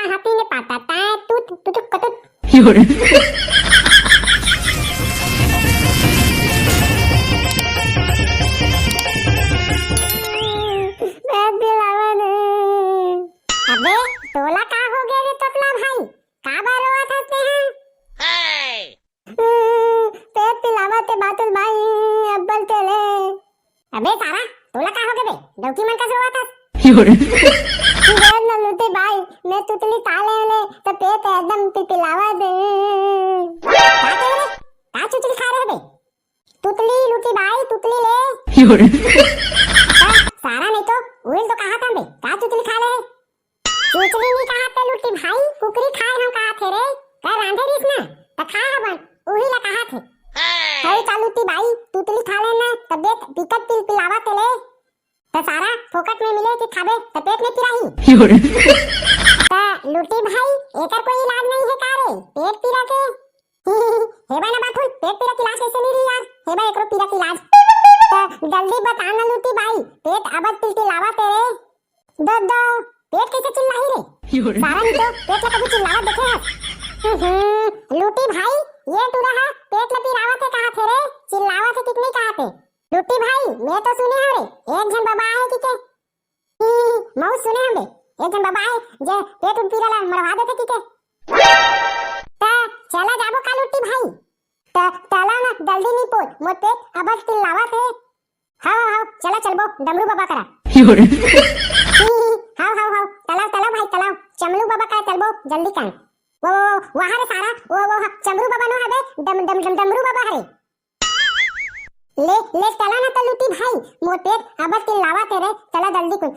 हाथी ने पाता तूत तुतुक कतुक। अबे तोला का हो गया रे तोतला भाई, का बार रोआ था ते हैं? पेट पिलावा ते बातुल भाई अब्बल तेले। अबे सारा तोला का हो गया बे, डौकी मन का रोआ था? न लूटे भाई मैं तुतली ताले ले तो पेट एकदम पिलावा दे। का ते रे का तुतली खा रहे बे? तुतली लूटी भाई तुतली ले। सारा नहीं तो उइल तो कहा था बे, का तुतली खा रहे? चुचली नहीं कहा थे लुट्टी भाई, कुकरी खाए हम कहा थे रे, कर रांधे रिस ना, तो खा हवन, उही ला कहा थे। है चालूती भाई, तुतली खा लेना, तबीयत दिक्कत पिलावा ते ले, तो सारा फोकट में मिले कि खाबे, तो पेट में पिराही। तो लुट्टी भाई, एकर कोई इलाज नहीं है का रे, पेट पिरा के, हेबा ना बाथुल, पेट पिरा की इलाज कैसे नहीं रही यार, हेबा एकरो पिरा की इलाज। तो जल्दी बता ना लुट्टी भाई, पेट अबद पिलावा ते रे, दो पेट कैसे चिल्ला ही रे? सारा नहीं तो पेट ला कभी चिल्लावा देखे है? लूटी भाई ये तू रहा पेट ला पिरावा थे कहा थे रे, चिल्लावा थे कितने कहा थे? लूटी भाई मैं तो सुने हरे, एक जन बाबा है कि के? मऊ सुने हम बे, एक जन बाबा है जे पेट उन पिराला मरवा देते कि के? ता चला जाबो का लूटी भाई, ता चला ना जल्दी नहीं पोल, मोर पेट अबस चिल्लावा थे। हाँ चला चलबो डमरू बाबा करा। हाँ तलाव भाई तलाव चमलू बाबा का चलबो जल्दी कर। वो वहां रे सारा वो चमरू बाबा नो हबे डमरू बाबा हरे। ले चला ना तलूटी भाई, मोर पेट अब चिल्लावा तेरे, चला जल्दी कर।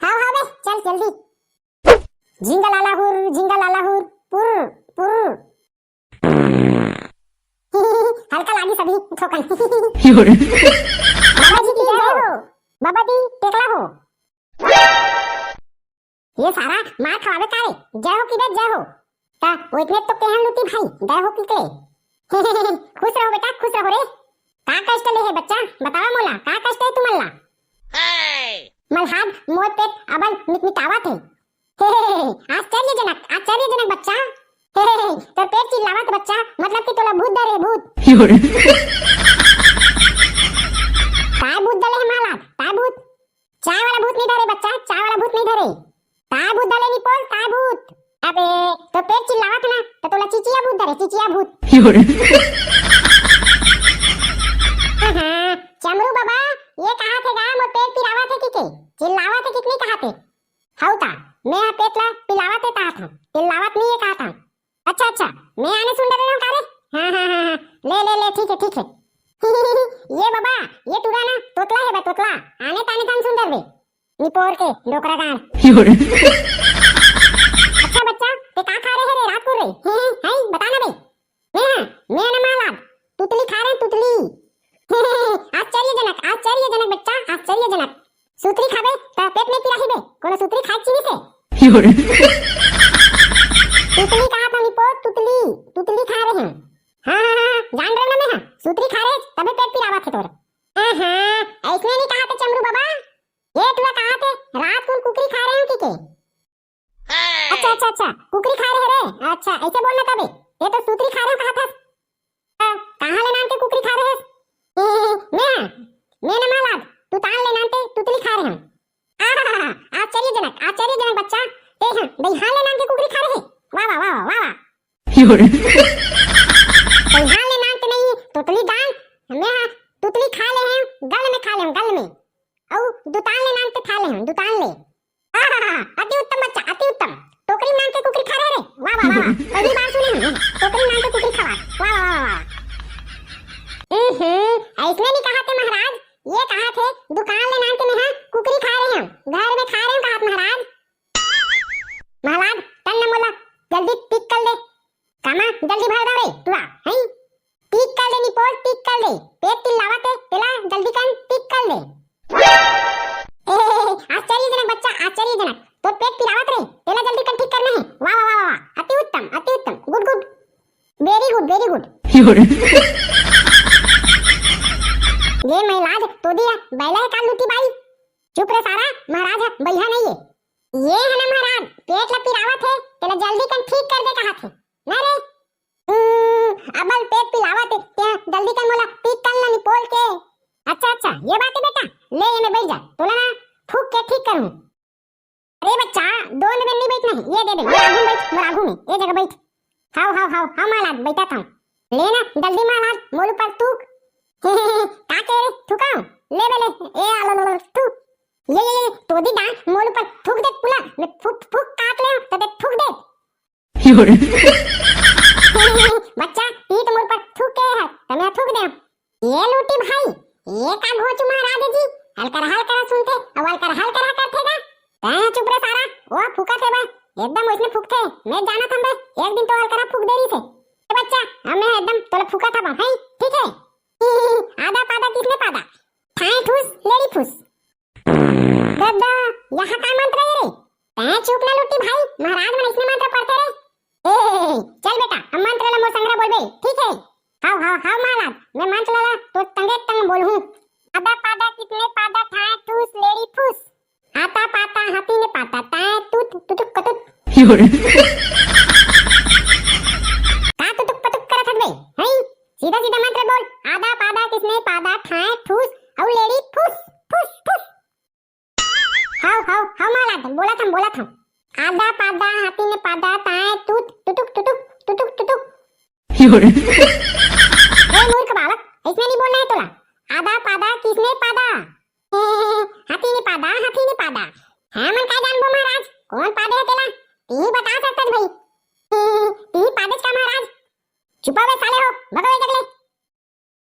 हाँ बे चल जल्दी। झिंगा लाला हुर पुर पुर। हल्का लागी सभी ठोकन। बाबा जी की जय हो, बाबा जी टेकला हो। ये सारा मार खवावे कारे, जय हो की बे जय हो। ता वो इतने तो कहन लूटी भाई, जय हो की के। खुश रहो बेटा खुश रहो रे। का कष्ट ले है बच्चा, बतावा मोला का कष्ट है तुमल्ला? मलहाद मोर पेट अबल मिटमिटावा थे। आश्चर्यजनक बच्चा। तो पेट चिल्लावत बच्चा, मतलब कि तोला भूत डरे भूत। काय भूत डले है माला, काय भूत? चाय वाला भूत नहीं डरे बच्चा, चाय वाला भूत नहीं डरे। काय भूत डले नहीं पोल, काय भूत? अबे तो पेट चिल्लावत ना, तो तोला चिचिया भूत डरे, चिचिया भूत। चमरू बाबा ये कहा थे गा मोर पेट पिरावा थे कि के? चिल्लावा थे कितने कहा थे? हाउता मैं पेट ला पिलावा थे कहा था, चिल्लावत नहीं है कहा था। अच्छा मैं आने सुन रहा हूं कारे। हाँ ले ठीक है। ये बाबा ये तुरा ना तोतला है बे तोतला, आने ताने तान सुंदर बे निपोर के डोकरा गान। अच्छा बच्चा ते का खा रहे रे रात को रे? हैं बता ना बे। मैं ना माला तुतली खा रहे तुतली। आश्चर्यजनक बच्चा आश्चर्यजनक। सूत्री खाबे त पेट में पिराही बे, कोनो सूत्री खाई चीनी से? तुतली कहा था निपो, तुतली खा रहे हैं। हाँ जान रहे ना मैं, हाँ सूत्री खा रहे तबे पेट पिरावा थे तोर। ऐसने नहीं कहा थे चमरू बाबा, ये तुला कहा थे रात को कुकरी खा रहे हो कि के? अच्छा कुकरी खा रहे रे, अच्छा ऐसे बोलना था बे, ये तो सूत्री खा रहे हो कहा था। कहाँ ले नाम के कुकरी खा रहे हैं? मैं ना माला तू तान ले नाम के तुतली खा रहे हैं। आश्चर्यजनक बच्चा, ते हैं दहिहान ले नाम के कुकरी खा रहे हैं। वाह। दहिहान ले नाम के नहीं तुतली दान, मैं तुतली खा ले हैं गल में औ दुतान ले नाम के खा ले हैं, दुतान ले। अति उत्तम बच्चा अति उत्तम। टोकरी नाम के कुकरी खा रहे रे, वाह पहली बार सुने हैं टोकरी नाम के कुकरी खा। वाह। ऐसने नहीं कहा थे महाराज, ये कहा थे दुकान ले नाम के में कुकरी खा रहे हैं, घर में खा रहे हैं कहा महाराज। महाराज तन न मोला जल्दी टिक कर ले, कामा जल्दी भर दे तुरा हैं, टिक कर ले निपोल टिक कर ले, पेट चिल्लावत है तेला जल्दी कर टिक कर ले। आश्चर्यजनक बच्चा आश्चर्यजनक, तो पेट पिरावत रे तेला जल्दी कर ठीक करना है। वाह अति उत्तम गुड वेरी गुड। ये महिलाज तो दिया बैला है काल लूटी बाई, चुप रे सारा, महाराज है बैहा नहीं है, ये है ना महाराज पेट ला पिरावा थे तेला जल्दी कन ठीक कर दे कहा थे ना रे अबल पेट पिलावा थे त्या जल्दी कन मोला ठीक कर ला निपोल के अच्छा अच्छा ये बात है बेटा ले ये में बैठ जा तोला ना फूक के ठीक करूं अरे बच्चा दोनों में नहीं बैठना है ये दे दे मोर आगू में ये जगह बैठ हाउ मालाद बैठा था लेना जल्दी मालाद मोल पर थूक का के रे थूकाओ ले बेले ए आलो थूक ये तो दी डां मोल पर थूक दे पुला मैं फुक फुक काट ले तो दे थूक दे बच्चा पीठ मोल पर थूक के है तो मैं थूक दे ये लूटी भाई ये का घोच महाराज जी हलकर सुनते और हलकर करते ना तै चुप रे सारा वो फूका थे बे एकदम उसने फूक थे मैं जाना था बे एक दिन तो हलकर फूक दे रही थे ए बच्चा हमें एकदम तोला फूका था भाई ठीक है आधा पादा किसने पादा ठाए ठूस लेडी फूस दादा यहाँ का मंत्र है रे तै चुप ना लुट्टी भाई महाराज मन इसने मंत्र पढ़ते रे ए चल बेटा हम मंत्र ला मो संग्रह बोल बे ठीक है हाउ महाराज मैं मंत्र ला तो तंग बोल हूं आधा पादा कितने पादा ठाए ठूस लेडी फूस आता पाता हाथी ने पाता तै तुत तुतुक कतुक का तुतुक पतुक करत हबे हैं सीधा मंत्र बोल आधा पादा किसने पादा ठाए ठूस और लेडी फूस फूस फूस हाउ बोला था आधा पादा हाथी ने पादा ताए तुत तुतुक ए मूर्ख बालक इसमें नहीं बोलना है तोला आधा पादा किसने पादा हाथी ने पादा है मन का जानबो महाराज कौन पादे है तेला ती बता सकत भाई ती पादे का महाराज चुप हो साले हो भगवे जगले